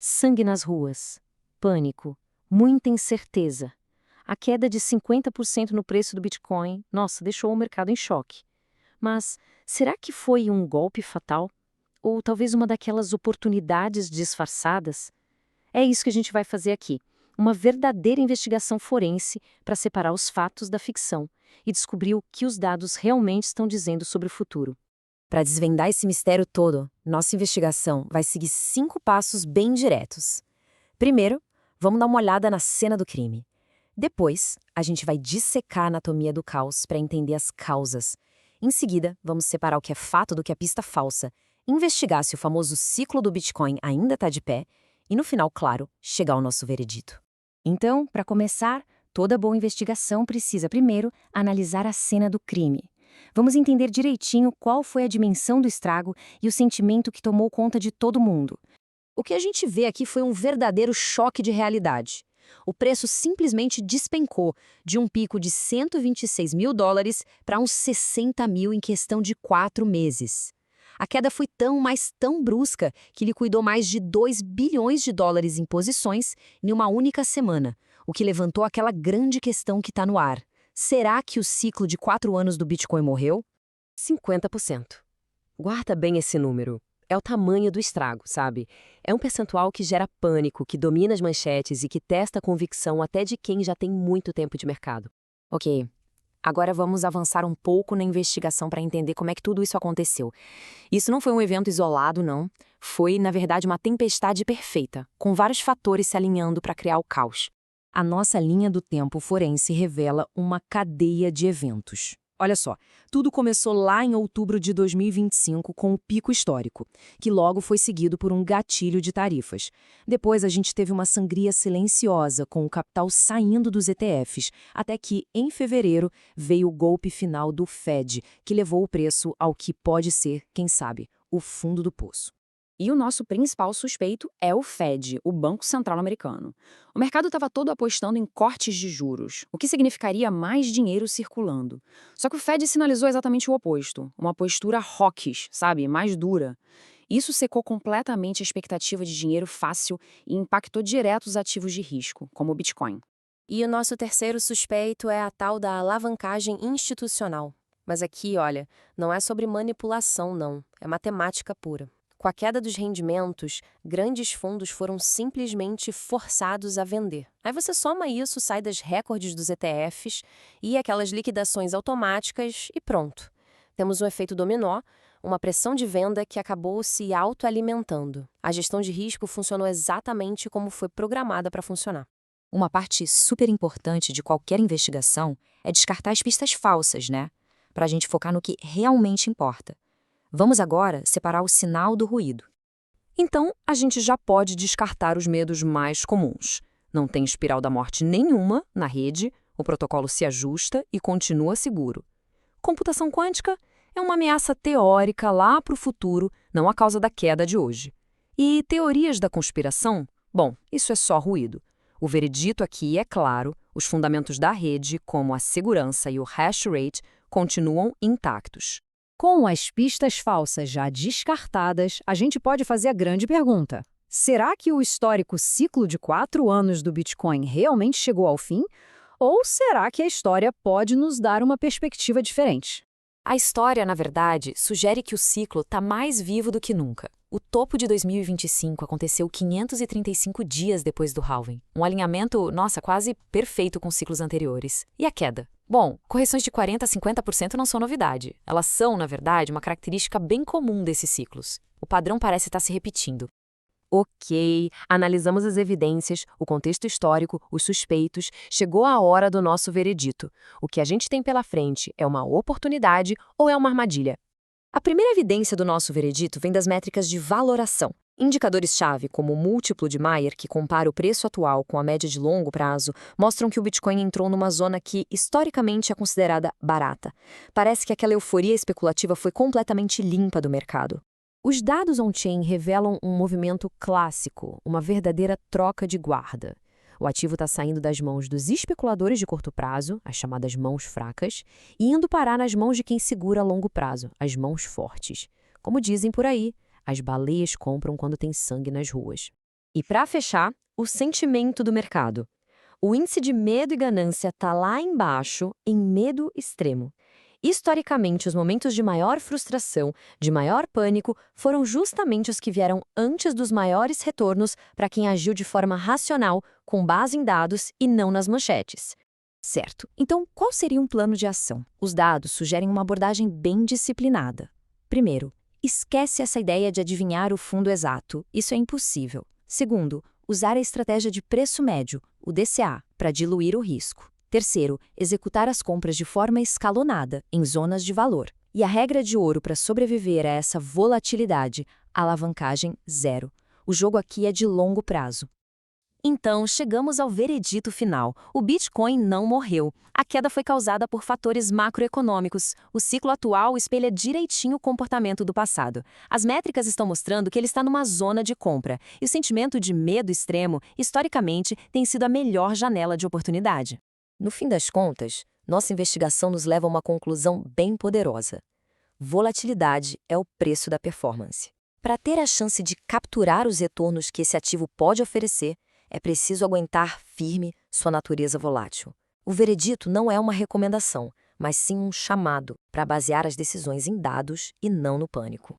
Sangue nas ruas, pânico, muita incerteza. A queda de 50% no preço do Bitcoin, nossa, deixou o mercado em choque. Mas será que foi um golpe fatal? Ou talvez uma daquelas oportunidades disfarçadas? É isso que a gente vai fazer aqui. Uma verdadeira investigação forense para separar os fatos da ficção e descobrir o que os dados realmente estão dizendo sobre o futuro. Para desvendar esse mistério todo, nossa investigação vai seguir 5 passos bem diretos. Primeiro, vamos dar uma olhada na cena do crime. Depois, a gente vai dissecar a anatomia do caos para entender as causas. Em seguida, vamos separar o que é fato do que é pista falsa, investigar se o famoso ciclo do Bitcoin ainda está de pé e, no final, claro, chegar ao nosso veredito. Então, para começar, toda boa investigação precisa primeiro analisar a cena do crime. Vamos entender direitinho qual foi a dimensão do estrago e o sentimento que tomou conta de todo mundo. O que a gente vê aqui foi um verdadeiro choque de realidade. O preço simplesmente despencou de um pico de US$ 126 mil para uns 60 mil em questão de 4 meses. A queda foi tão, mas tão brusca que liquidou mais de US$ 2 bilhões em posições em uma única semana, o que levantou aquela grande questão que está no ar. Será que o ciclo de 4 anos do Bitcoin morreu? 50%. Guarda bem esse número. É o tamanho do estrago, sabe? É um percentual que gera pânico, que domina as manchetes e que testa a convicção até de quem já tem muito tempo de mercado. Ok, agora vamos avançar um pouco na investigação para entender como é que tudo isso aconteceu. Isso não foi um evento isolado, não. Foi, na verdade, uma tempestade perfeita, com vários fatores se alinhando para criar o caos. A nossa linha do tempo forense revela uma cadeia de eventos. Olha só, tudo começou lá em outubro de 2025 com o pico histórico, que logo foi seguido por um gatilho de tarifas. Depois a gente teve uma sangria silenciosa com o capital saindo dos ETFs, até que, em fevereiro, veio o golpe final do Fed, que levou o preço ao que pode ser, quem sabe, o fundo do poço. E o nosso principal suspeito é o Fed, o Banco Central Americano. O mercado estava todo apostando em cortes de juros, o que significaria mais dinheiro circulando. Só que o Fed sinalizou exatamente o oposto, uma postura hawkish, sabe, mais dura. Isso secou completamente a expectativa de dinheiro fácil e impactou direto os ativos de risco, como o Bitcoin. E o nosso terceiro suspeito é a tal da alavancagem institucional. Mas aqui, olha, não é sobre manipulação, não. É matemática pura. Com a queda dos rendimentos, grandes fundos foram simplesmente forçados a vender. Aí você soma isso, sai das recordes dos ETFs e aquelas liquidações automáticas e pronto. Temos um efeito dominó, uma pressão de venda que acabou se autoalimentando. A gestão de risco funcionou exatamente como foi programada para funcionar. Uma parte super importante de qualquer investigação é descartar as pistas falsas, né? Para a gente focar no que realmente importa. Vamos agora separar o sinal do ruído. Então, a gente já pode descartar os medos mais comuns. Não tem espiral da morte nenhuma na rede, o protocolo se ajusta e continua seguro. Computação quântica é uma ameaça teórica lá para o futuro, não a causa da queda de hoje. E teorias da conspiração? Bom, isso é só ruído. O veredito aqui é claro, os fundamentos da rede, como a segurança e o hash rate, continuam intactos. Com as pistas falsas já descartadas, a gente pode fazer a grande pergunta: será que o histórico ciclo de 4 anos do Bitcoin realmente chegou ao fim? Ou será que a história pode nos dar uma perspectiva diferente? A história, na verdade, sugere que o ciclo está mais vivo do que nunca. O topo de 2025 aconteceu 535 dias depois do halving. Um alinhamento, nossa, quase perfeito com ciclos anteriores. E a queda? Bom, correções de 40% a 50% não são novidade. Elas são, na verdade, uma característica bem comum desses ciclos. O padrão parece estar se repetindo. Ok, analisamos as evidências, o contexto histórico, os suspeitos, chegou a hora do nosso veredito. O que a gente tem pela frente é uma oportunidade ou é uma armadilha? A primeira evidência do nosso veredito vem das métricas de valoração. Indicadores-chave, como o múltiplo de Mayer, que compara o preço atual com a média de longo prazo, mostram que o Bitcoin entrou numa zona que, historicamente, é considerada barata. Parece que aquela euforia especulativa foi completamente limpa do mercado. Os dados on-chain revelam um movimento clássico, uma verdadeira troca de guarda. O ativo está saindo das mãos dos especuladores de curto prazo, as chamadas mãos fracas, e indo parar nas mãos de quem segura a longo prazo, as mãos fortes. Como dizem por aí, as baleias compram quando tem sangue nas ruas. E para fechar, o sentimento do mercado. O índice de medo e ganância está lá embaixo, em medo extremo. Historicamente, os momentos de maior frustração, de maior pânico, foram justamente os que vieram antes dos maiores retornos para quem agiu de forma racional, com base em dados e não nas manchetes. Certo. Então, qual seria um plano de ação? Os dados sugerem uma abordagem bem disciplinada. Primeiro, esquece essa ideia de adivinhar o fundo exato. Isso é impossível. Segundo, usar a estratégia de preço médio, o DCA, para diluir o risco. Terceiro, executar as compras de forma escalonada, em zonas de valor. E a regra de ouro para sobreviver a essa volatilidade, alavancagem zero. O jogo aqui é de longo prazo. Então, chegamos ao veredito final. O Bitcoin não morreu. A queda foi causada por fatores macroeconômicos. O ciclo atual espelha direitinho o comportamento do passado. As métricas estão mostrando que ele está numa zona de compra. E o sentimento de medo extremo, historicamente, tem sido a melhor janela de oportunidade. No fim das contas, nossa investigação nos leva a uma conclusão bem poderosa. Volatilidade é o preço da performance. Para ter a chance de capturar os retornos que esse ativo pode oferecer, é preciso aguentar firme sua natureza volátil. O veredito não é uma recomendação, mas sim um chamado para basear as decisões em dados e não no pânico.